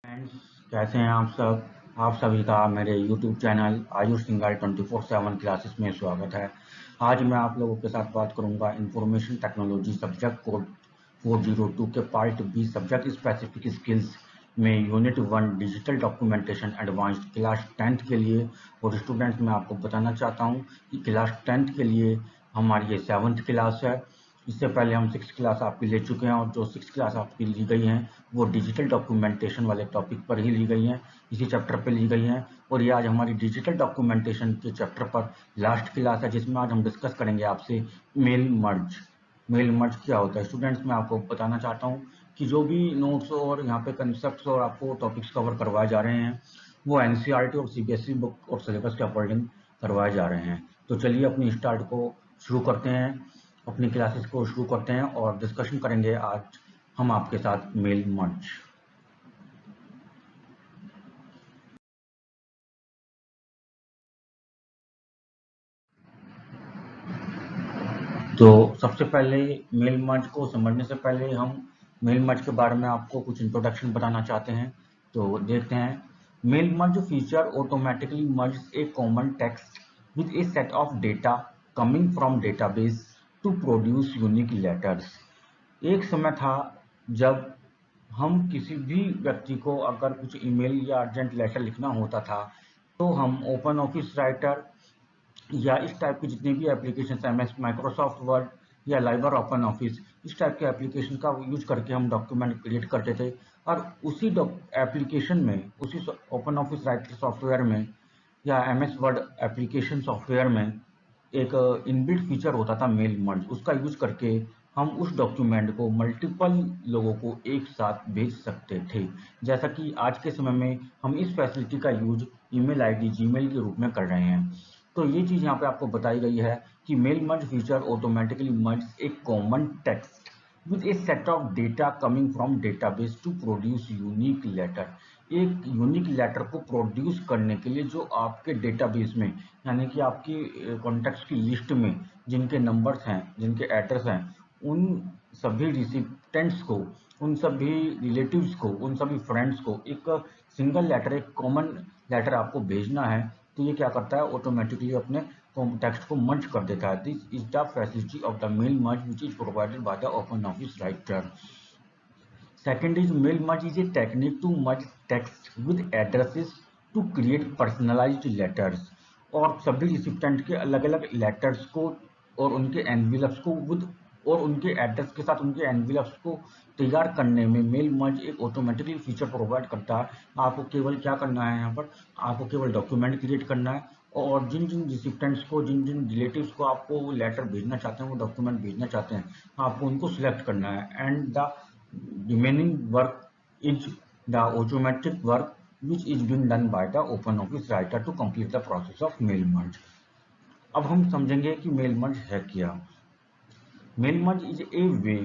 Friends, कैसे हैं आप सब। आप सभी का मेरे YouTube channel Ayush Singhal 24/7 classes में स्वागत है। आज मैं आप लोगों के साथ बात करूंगा इंफॉर्मेशन टेक्नोलॉजी सब्जेक्ट कोड 402 के part B subject specific skills में unit 1 digital documentation advanced class 10th के लिए। और स्टूडेंट्स, मैं आपको बताना चाहता हूं कि क्लास 10th के लिए हमारी ये 7th क्लास है। इससे पहले हम 6th क्लास आपकी ले चुके हैं और जो 6th क्लास आपकी ली गई हैं वो डिजिटल डॉक्यूमेंटेशन वाले टॉपिक पर ही ली गई हैं, इसी चैप्टर पर ली गई हैं। और ये आज हमारी डिजिटल डॉक्यूमेंटेशन के चैप्टर पर लास्ट क्लास है, जिसमें आज हम डिस्कस करेंगे आपसे मेल मर्ज। मेल मर्ज क्या होता है स्टूडेंट्स, मैं आपको बताना चाहता हूँ कि जो भी नोट्स और यहाँ पे कंसेप्ट और आपको टॉपिक्स कवर करवाए जा रहे हैं वो एनसीईआरटी और सीबीएसई बुक और सिलेबस के अकॉर्डिंग करवाए जा रहे हैं। तो चलिए अपनी स्टार्ट को शुरू करते हैं, अपनी क्लासेस को शुरू करते हैं और डिस्कशन करेंगे आज हम आपके साथ मेल मर्ज। तो सबसे पहले मेल मर्ज को समझने से पहले हम मेल मर्ज के बारे में आपको कुछ इंट्रोडक्शन बताना चाहते हैं। तो देखते हैं। Mail merge feature automatically merge a common text with a set of data coming from database to produce unique letters. एक समय था जब हम किसी भी व्यक्ति को अगर कुछ ईमेल या अर्जेंट लेटर लिखना होता था तो हम ओपन ऑफिस राइटर या इस टाइप की जितनी भी एप्लीकेशन MS माइक्रोसॉफ्ट वर्ड या लाइवर ओपन ऑफिस, इस टाइप के एप्लीकेशन का यूज करके हम डॉक्यूमेंट क्रिएट करते थे। और उसी एप्लीकेशन में, उसी ओपन ऑफिस राइटर सॉफ्टवेयर में या MS वर्ड एप्लीकेशन सॉफ्टवेयर में एक इनबिल्ट फीचर होता था मेल मर्ज। उसका यूज करके हम उस डॉक्यूमेंट को मल्टीपल लोगों को एक साथ भेज सकते थे। जैसा कि आज के समय में हम इस फैसिलिटी का यूज ईमेल आईडी जीमेल के रूप में कर रहे हैं। तो ये चीज यहाँ पे आपको बताई गई है कि मेल मर्ज फीचर ऑटोमेटिकली मर्ज एक common text with a set of data coming from database to produce unique letter। एक यूनिक लेटर को प्रोड्यूस करने के लिए जो आपके डेटाबेस में, यानी कि आपकी कॉन्टैक्ट्स की लिस्ट में जिनके नंबर्स हैं, जिनके एड्रेस हैं, उन सभी रिसिपेंट्स को, उन सभी रिलेटिव्स को, उन सभी फ्रेंड्स को एक सिंगल लेटर, एक कॉमन लेटर आपको भेजना है। तो ये क्या करता है, ऑटोमेटिकली अपने टेक्स्ट को मर्ज कर देता है। This is the facility of the mail merge which is provided by the open office writer. Second is mail merge is a technique to merge text with addresses to create personalized letters। और सभी recipient के अलग अलग letters को और उनके एनविलप्स को with और उनके एड्रेस के साथ उनके एनविलप्स को तैयार करने में मेल मर्ज एक ऑटोमेटिकली फीचर प्रोवाइड करता है। आपको केवल क्या करना है, यहाँ पर आपको केवल डॉक्यूमेंट क्रिएट करना है और जिन जिन रिसिप्टेंट्स को, जिन जिन रिलेटिव्स को आपको वो लेटर भेजना चाहते हैं, वो डॉक्यूमेंट भेजना चाहते हैं, आपको उनको सिलेक्ट करना है। And the remaining work is the automatic work which is being done by the open office writer to complete the process of mail merge। अब हम समझेंगे कि मेल मर्ज है क्या। Mail merge is a way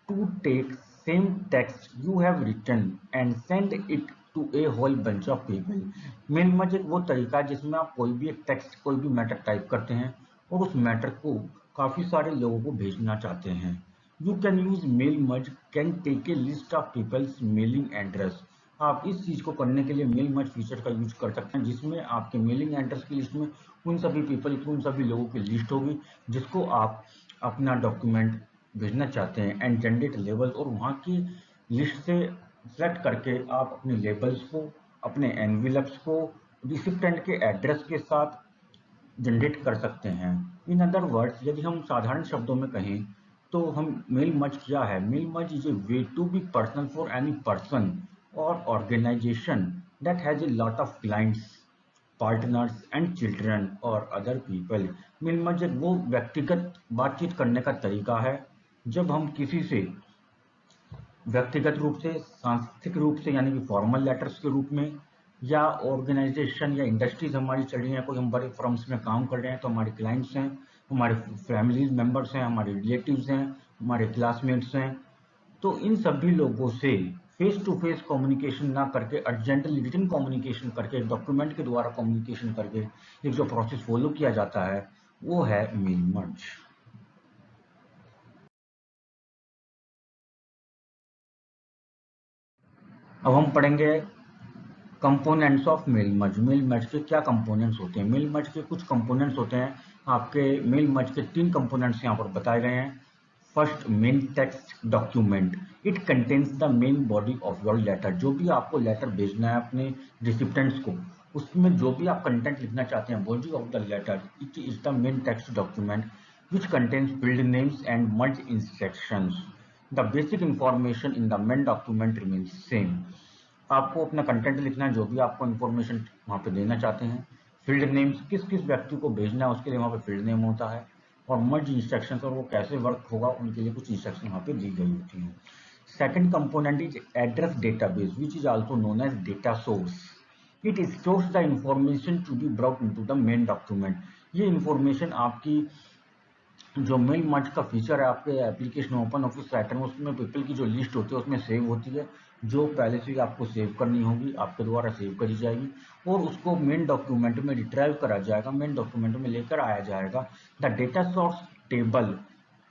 to take same text you have written and send it to a whole bunch of people। Mail merge एक वो तरीका है जिसमें आप कोई भी एक टेक्स्ट, कोई भी मैटर टाइप करते हैं और उस मैटर को काफी सारे लोगों को भेजना चाहते हैं। You can use mail merge can take a list of peoples mailing address. आप इस चीज को करने के लिए मेल मर्ज फीचर का यूज कर सकते हैं, जिसमें आपके मेलिंग एड्रेस की लिस्ट में उन सभी पीपल की, उन सभी लोगों की लिस्ट होगी जिसको आप अपना डॉक्यूमेंट भेजना चाहते हैं। एंड जनरेट लेबल, और वहाँ की लिस्ट से सेलेक्ट करके आप अपने लेबल्स को, अपने एनविलप्स को रिसिप्टेंट के एड्रेस के साथ जनरेट कर सकते हैं। इन अदर वर्ड्स, यदि हम साधारण शब्दों में कहें तो हम मेल मर्ज क्या है, mail merge is a way to be personal for any person और organization that has a lot of clients, partners and children और अदर पीपल। मेल मर्ज एक वो व्यक्तिगत बातचीत करने का तरीका है जब हम किसी से व्यक्तिगत रूप से, सांस्कृतिक रूप से यानी कि फॉर्मल लेटर्स के रूप में, या ऑर्गेनाइजेशन या इंडस्ट्रीज हमारी चल रही हैं, कोई हम बड़े फर्म्स में काम कर रहे हैं तो हमारे क्लाइंट्स हैं, हमारे फैमिली मेंबर्स हैं, हमारे रिलेटिव्स हैं, हमारे क्लासमेट्स हैं। तो इन सभी लोगों से फेस टू फेस कम्युनिकेशन ना करके अर्जेंटली रिटन कम्युनिकेशन करके, डॉक्यूमेंट के द्वारा कम्युनिकेशन करके एक जो प्रोसेस फॉलो किया जाता है वो है मेल मर्ज। अब हम पढ़ेंगे कंपोनेंट्स ऑफ मेल मर्ज के क्या कंपोनेंट्स होते हैं? मेल मर्ज के कुछ कंपोनेंट्स होते हैं। आपके मेल मर्ज के 3 कंपोनेंट्स यहाँ पर बताए गए हैं। First, main text document. It contains the main body of your letter. जो भी आपको लेटर भेजना है अपने रिसिप्टेंट्स को, उसमें जो भी आप कंटेंट लिखना चाहते हैं, body of the letter, it is the main text document which contains field names and merge instructions. The basic information in the main document remains same. आपको अपना कंटेंट लिखना है, जो भी आपको इन्फॉर्मेशन वहाँ पे देना चाहते हैं। फील्ड नेम्स, किस किस व्यक्ति को भेजना है उसके लिए वहाँ पे फील्ड नेम होता है। और मर्ज इंस्ट्रक्शंस, और वो कैसे वर्क होगा उनके लिए कुछ इंस्ट्रक्शन वहाँ पे दी गई होती हैं। Second component is address database which is also known as data source. It stores the information to be brought into the main document. ये इंफॉर्मेशन आपकी जो मेल मर्ज का फीचर है आपके एप्लीकेशन ओपन ऑफिस राइटर में, उसमें people की जो लिस्ट होती है उसमें सेव होती है, जो पहले से ही आपको सेव करनी होगी, आपके द्वारा सेव करी जाएगी और उसको मेन डॉक्यूमेंट में रिट्राइव करा जाएगा, मेन डॉक्यूमेंट में लेकर आया जाएगा। The data source table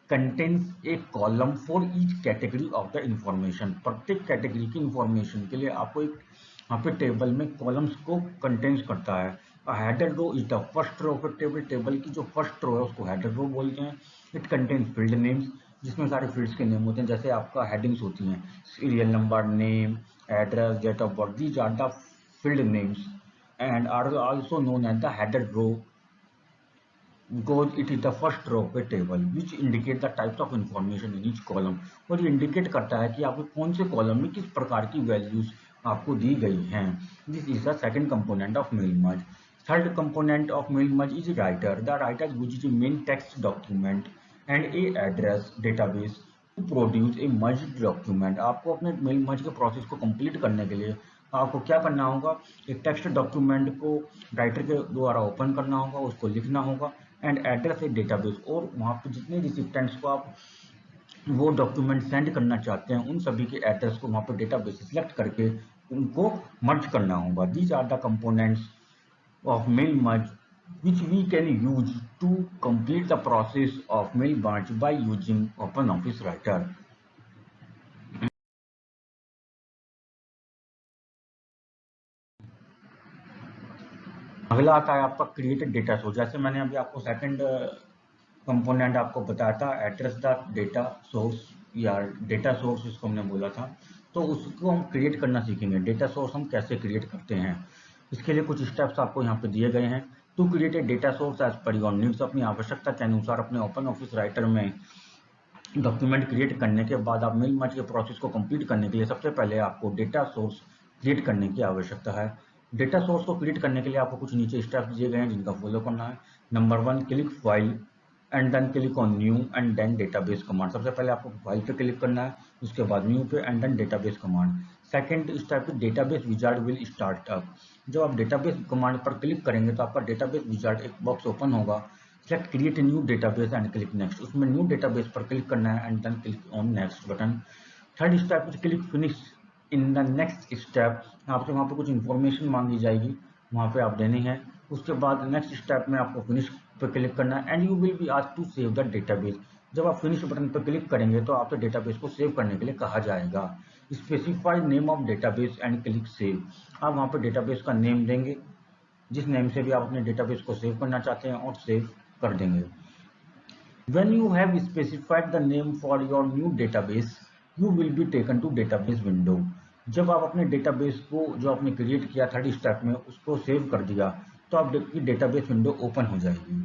contains A column for each category of the information. प्रत्येक कैटेगरी की इंफॉर्मेशन के लिए आपको एक यहाँ पे टेबल में कॉलम्स को कंटेन्स करता है। Header row is the first row of table. Table की जो फर्स्ट रो है उसको हेडर रो बोलते हैं। इट कंटेन्स फील्ड नेम्स, जिसमें सारे फील्ड्स के नेम होते हैं, जैसे आपका हेडिंग्स होती हैं, serial number, name, address, date of birth. These are the field names and are also known as the header row because it is the first row of a table which indicate the types of information in each column। और ये indicate करता है कि आपको कौन से column में किस प्रकार की वैल्यूज आपको दी गई हैं। This is the second component of mail merge. Third component of mail merge is writer. The writer uses a main text document and a address database to produce a merged document। आपको अपने mail merge के process को complete करने के लिए आपको क्या करना होगा, एक टेक्स्ट डॉक्यूमेंट को राइटर के द्वारा ओपन करना होगा, उसको लिखना होगा एंड एड्रेस ए डेटाबेस, और वहाँ पे जितने रिसिप्टेंट्स को आप वो डॉक्यूमेंट सेंड करना चाहते हैं उन सभी के एड्रेस को वहाँ पे डेटाबेस सेलेक्ट करके उनको मर्ज करना होगा। These are the components of mail merge which we can use to complete the process of mail merge by using OpenOffice Writer। अगला आता है आपका क्रिएटेड डेटा सोर्स। जैसे मैंने अभी आपको सेकंड कंपोनेंट आपको बताया था, एड्रेस द डेटा सोर्स या डेटा सोर्स इसको हमने बोला था, तो उसको हम क्रिएट करना सीखेंगे। डेटा सोर्स हम कैसे क्रिएट करते हैं, इसके लिए कुछ स्टेप्स आपको यहाँ पे दिए गए हैं। To create a data source as per your needs. अपनी आवश्यकता के अनुसार अपने ओपन ऑफिस राइटर में डॉक्यूमेंट क्रिएट करने के बाद आप मेल मर्ज के प्रोसेस को कंप्लीट करने के लिए सबसे पहले आपको डेटा सोर्स क्रिएट करने की आवश्यकता है। डेटा सोर्स को क्रिएट करने के लिए आपको कुछ नीचे स्टेप्स दिए गए हैं जिनका फॉलो करना है। Number 1, click file and then click on new and then database command. सबसे पहले आपको फाइल पे क्लिक करना है, उसके बाद न्यू पे and then database command. Second step, database wizard will start up. जब आप डेटाबेस कमांड पर क्लिक करेंगे तो आपका डेटाबेस विजार्ड एक बॉक्स ओपन होगा। Select create new database and click next. उसमें न्यू डेटाबेस पर क्लिक करना है and then click on next button. Third step is click finish. In the next step आपसे वहाँ पर कुछ इन्फॉर्मेशन मांगी जाएगी, वहाँ पे आप देनी है। उसके बाद नेक्स्ट स्टेप में आपको फिनिश पर क्लिक करना है and you will be asked to save the database. जब आप फिनिश बटन पर क्लिक करेंगे तो आपसे डेटाबेस को सेव करने के लिए कहा जाएगा। Specify name of database and click save. आप वहाँ पर डेटाबेस का नेम देंगे, जिस नेम से भी आप अपने डेटाबेस को सेव करना चाहते हैं, और सेव कर देंगे। When you have specified the name for your new database, you will be taken to database window। जब आप अपने डेटाबेस को जो आपने क्रिएट किया थर्ड स्टेप में उसको सेव कर दिया तो आपकी डेटाबेस विंडो ओपन हो जाएगी।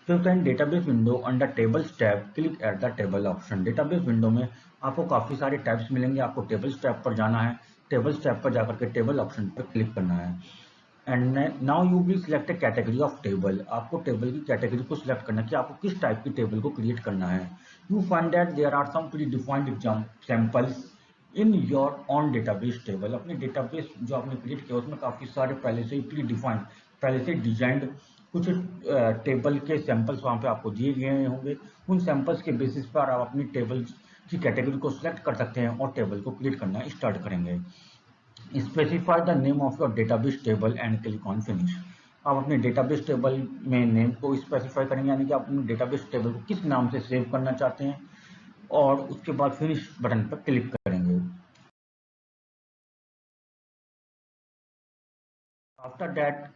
फिर in database window under tables tab click at the table option. Database window में आपको काफ़ी सारे टैब्स मिलेंगे, आपको टेबल्स टैब पर जाना है, टेबल्स टैब पर जाकर के टेबल ऑप्शन पर क्लिक करना है and now you will select A category of table. आपको टेबल की कैटेगरी को सिलेक्ट करना है कि आपको किस टाइप की टेबल को क्रिएट करना है। You find that there are some predefined samples in your on database table. अपने डेटाबेस जो आपने क्रिएट किया उसमें काफ़ी सारे पहले से ही प्री डिफाइंड, पहले से डिजाइंड कुछ टेबल के सैंपल्स वहाँ पे आपको दिए गए होंगे। उन सैंपल्स के बेसिस पर आप अपनी टेबल की कैटेगरी को सिलेक्ट कर सकते हैं और टेबल को क्रिएट करना स्टार्ट करेंगे। Specify the name of your database table and click on finish. आप अपने डेटाबेस टेबल में नेम को स्पेसिफाई करेंगे, यानी कि आप अपने डेटाबेस टेबल को किस नाम से सेव करना चाहते हैं, और उसके बाद फिनिश बटन पर क्लिक करेंगे। after that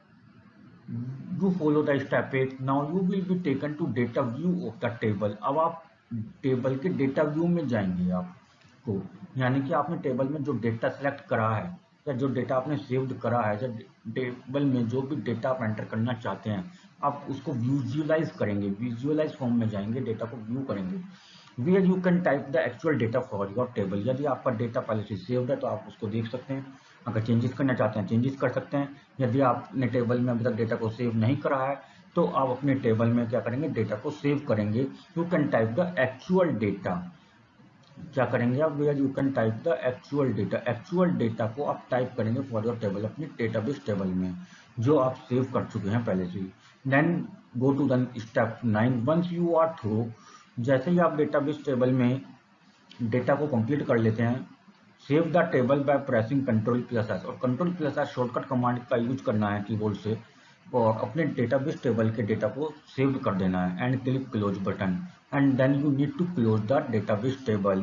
you follow the step 8. Now you will be taken to data view of the table. अब आप टेबल के डेटा व्यू में जाएंगे आपको, यानी कि आपने टेबल में जो डेटा सेलेक्ट करा है या जो डेटा आपने सेव्ड करा है, या टेबल में जो भी डेटा आप एंटर करना चाहते हैं आप उसको विजुअलाइज करेंगे, विजुअलाइज फॉर्म में जाएंगे, डेटा को व्यू करेंगे। Where you can type the actual data for your table. यदि आपका डेटा पहले से सेव्ड है तो आप उसको देख सकते हैं, अगर चेंजेस करना चाहते हैं चेंजेस कर सकते हैं। यदि आपने टेबल में अभी तक डेटा को सेव नहीं करा है तो आप अपने टेबल में क्या करेंगे, डेटा को सेव करेंगे। You can type the actual data, क्या करेंगे आप, where you can type the actual data, actual data को आप टाइप करेंगे फॉर योर टेबल, अपनी डेटाबेस टेबल में जो आप सेव कर चुके हैं पहले से ही। Then go to the step 9। Once you are through, जैसे ही आप डेटाबेस टेबल में डेटा को कंप्लीट कर लेते हैं, save the table by pressing Ctrl+S, और Ctrl+S शॉर्टकट कमांड का यूज करना है कीबोर्ड से और अपने डेटाबेस टेबल के डेटा को सेव कर देना है and click close button and then you need to close the database table,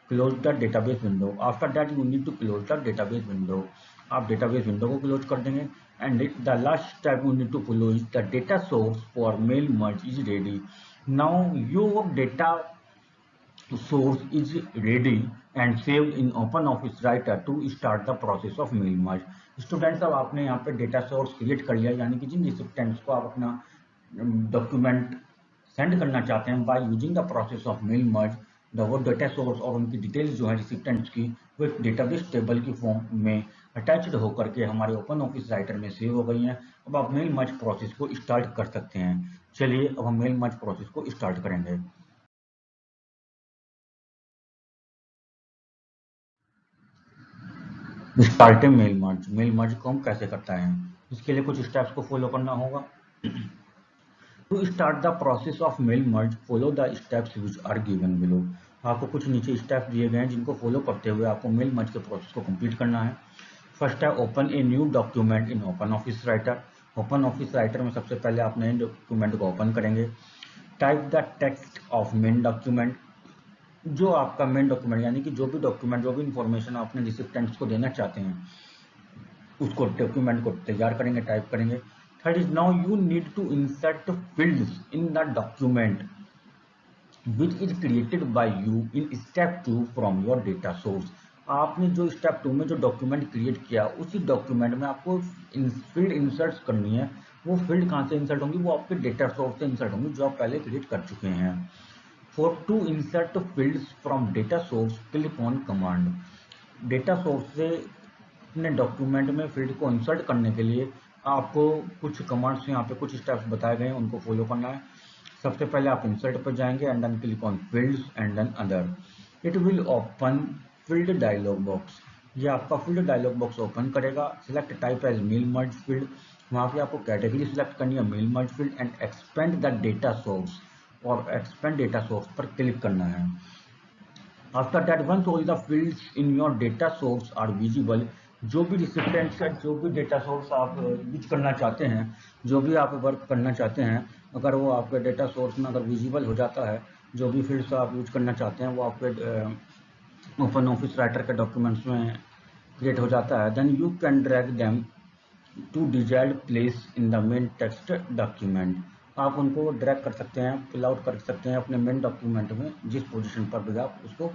close the database window. After that you need to close the database window, आप database window को close कर देंगे and the last step you need to follow is the data source for mail merge is ready. Now your data source is ready and saved in OpenOffice Writer to start the process of mail merge. Students, अब आपने यहाँ पे data source create कर लिया, यानी कि जिन रिसिप्टेंट्स को आप अपना डॉक्यूमेंट सेंड करना चाहते हैं by using the process of mail merge, वो डेटा सोर्स और उनकी डिटेल्स जो है रिसिप्टेंट्स की, वो एक डेटाबेस टेबल की फॉर्म में अटैच्ड होकर के हमारे ओपन ऑफिस राइटर में सेव हो गई हैं। अब आप मेल मर्ज प्रोसेस को स्टार्ट कर सकते हैं। चलिए अब हम मेल मर्ज प्रोसेस को स्टार्ट करेंगे। Starting mail merge, mail merge को हम कैसे करता है, इसके लिए कुछ स्टेप्स को फॉलो करना होगा। To start the process of mail merge follow the steps which are given below. आपको कुछ नीचे स्टेप्स दिए गए हैं जिनको फॉलो करते हुए आपको मेल मर्ज के प्रोसेस को कंप्लीट करना है। फर्स्ट है open a new document in open office writer. Open office writer में सबसे पहले आप नए डॉक्यूमेंट को ओपन करेंगे। Type the text of main document, जो आपका मेन डॉक्यूमेंट यानी कि जो भी डॉक्यूमेंट, जो भी इंफॉर्मेशन आप अपने रिसिप्टेंट्स को देना चाहते हैं उसको डॉक्यूमेंट को तैयार करेंगे, टाइप करेंगे। Third is now you need to insert fields in the document which is created by you in step 2 from your data source. आपने जो स्टेप 2 में जो डॉक्यूमेंट क्रिएट किया उसी डॉक्यूमेंट में आपको फील्ड इंसर्ट करनी है। वो फील्ड कहाँ से इंसर्ट होंगी, वो आपके डेटा सोर्स से इंसर्ट होंगी जो आप पहले क्रिएट कर चुके हैं। For to insert fields from data source, click on command. Data source से अपने डॉक्यूमेंट में फील्ड को इंसर्ट करने के लिए आपको कुछ कमांड्स यहाँ पे कुछ स्टेप्स बताए गए हैं, उनको फॉलो करना है। सबसे पहले आप इंसर्ट पर जाएंगे and then click on fields and then other. It will open field dialog box, ये आपका फील्ड डायलॉग बॉक्स ओपन करेगा। Select type as mail merge field, वहाँ पे आपको कैटेगरी सिलेक्ट करनी है mail merge field and expand the data source, और expand data source पर क्लिक करना है। After that once all the fields in your data source are visible, जो भी रिसिप्टेंट्स का जो भी डेटा सोर्स आप यूज करना चाहते हैं, जो भी आप वर्क करना चाहते हैं, अगर वो आपके डेटा सोर्स में अगर विजिबल हो जाता है, जो भी फील्ड्स आप यूज करना चाहते हैं वो आपके ओपन ऑफिस राइटर के डॉक्यूमेंट्स में क्रिएट हो जाता है, then you can drag them to desired place in the main text document. आप उनको ड्रैग कर सकते हैं, फिल आउट कर सकते हैं अपने मेन डॉक्यूमेंट में जिस पोजीशन पर भी आप उसको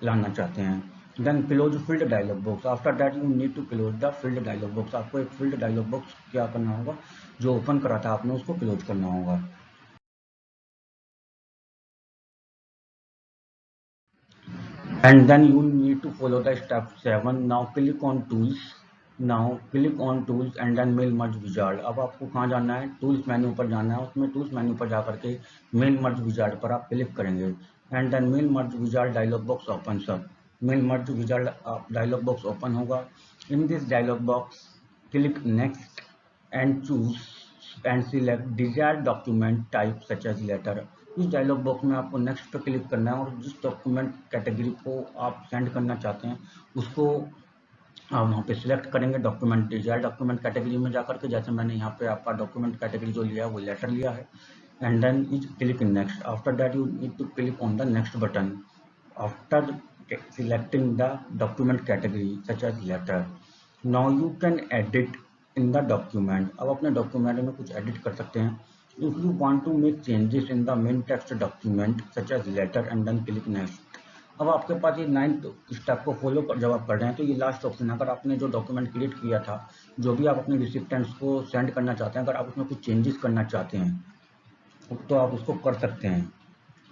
लाना चाहते हैं। Then close field dialog box, after that you need to close the field dialog box. आपको एक फील्ड डायलॉग बॉक्स क्या करना होगा, जो ओपन करा था आपने उसको क्लोज करना होगा। And then you need to follow the step 7. Now click on tools, now click on tools and then mail merge wizard। अब आपको कहाँ जाना है, टूल्स मेन्यू पर जाना है, उसमें टूल्स मेन्यू पर जाकर के मेल मर्ज विजार्ड पर आप क्लिक करेंगे and then mail merge wizard dialog box open सब, mail merge wizard dialog box open होगा। In this dialog box click next and choose and select desired document type such as letter. इस dialog box में आपको next पर click करना है और जिस डॉक्यूमेंट कैटेगरी को आप सेंड करना चाहते हैं उसको आप वहाँ पे सिलेक्ट करेंगे डॉक्यूमेंट डिजायर डॉक्यूमेंट कैटेगरी में जाकर के, जैसे मैंने यहाँ पे आपका डॉक्यूमेंट कैटेगरी जो लिया है वो लेटर लिया है and then is click in next. After that you need to click on the next button after selecting the document category such as letter. Now you can edit in the document. अब अपने document में कुछ edit कर सकते हैं। If you want to make changes in the main text document such as letter and then click next. अब आपके पास ये 9th स्टेप को फॉलो कर जब आप कर रहे हैं तो ये लास्ट ऑप्शन है। अगर आपने जो डॉक्यूमेंट क्रिएट किया था, जो भी आप अपने रिसिप्टेंट्स को सेंड करना चाहते हैं, अगर आप उसमें कुछ चेंजेस करना चाहते हैं तो आप उसको कर सकते हैं।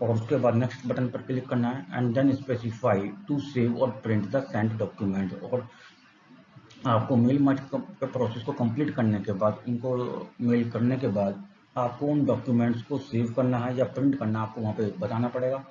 और उसके बाद नेक्स्ट बटन पर क्लिक करना है and then specify to save और प्रिंट द सेंड डॉक्यूमेंट। और आपको मेल मर्ज प्रोसेस को कंप्लीट करने के बाद, उनको मेल करने के बाद आपको उन डॉक्यूमेंट्स को सेव करना है या प्रिंट करना, आपको वहाँ पे बताना पड़ेगा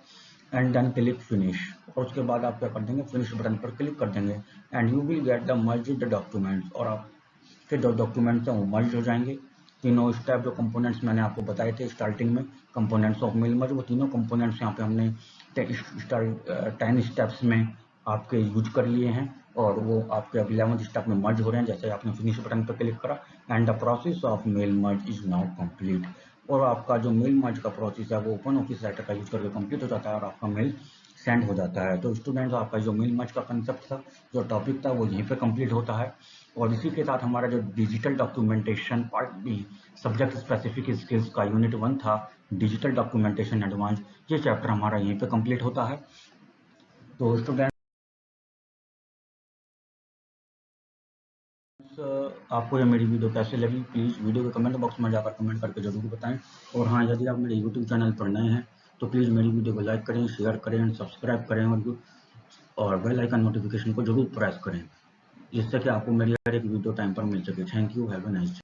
एंड देन क्लिक फिनिश। और उसके बाद आप क्या कर देंगे, फिनिश बटन पर क्लिक कर देंगे and you will get the merged documents. और आपके जो डॉक्यूमेंट्स हैं वो मर्ज हो जाएंगे। तीनों स्टेप जो कंपोनेंट्स मैंने आपको बताए थे स्टार्टिंग में, कंपोनेंट्स ऑफ मेल मर्ज, वो तीनों कंपोनेंट्स यहाँ पे हमने 10 स्टेप्स में आपके यूज कर लिए हैं और वो आपके 11th स्टेप में मर्ज हो रहे हैं। जैसे आपने फिनिश बटन पर क्लिक करा and the process of mail merge is now complete. और आपका जो मेल मर्ज का प्रोसेस है वो ओपन ऑफिस राइटर का यूज करके कंप्लीट हो जाता है और आपका मेल सेंड हो जाता है। तो स्टूडेंट्स, आपका जो मेल मर्ज का कंसेप्ट था, जो टॉपिक था, वो यहीं पे कंप्लीट होता है। और इसी के साथ हमारा जो digital documentation part B subject specific skills का यूनिट 1 था, डिजिटल डॉक्यूमेंटेशन एडवांस, ये चैप्टर हमारा यहीं पे कंप्लीट होता है। तो स्टूडेंट, आपको ये मेरी वीडियो कैसे लगी, प्लीज़ वीडियो के कमेंट बॉक्स में जाकर कमेंट करके जरूर बताएं। और हाँ, यदि आप मेरे यूट्यूब चैनल पर नए हैं तो प्लीज़ मेरी वीडियो को लाइक करें, शेयर करें एंड सब्सक्राइब करें और बेल आइकन नोटिफिकेशन को जरूर प्रेस करें, जिससे कि आपको मेरी हर एक वीडियो टाइम पर मिल सके। Thank you, have a nice day.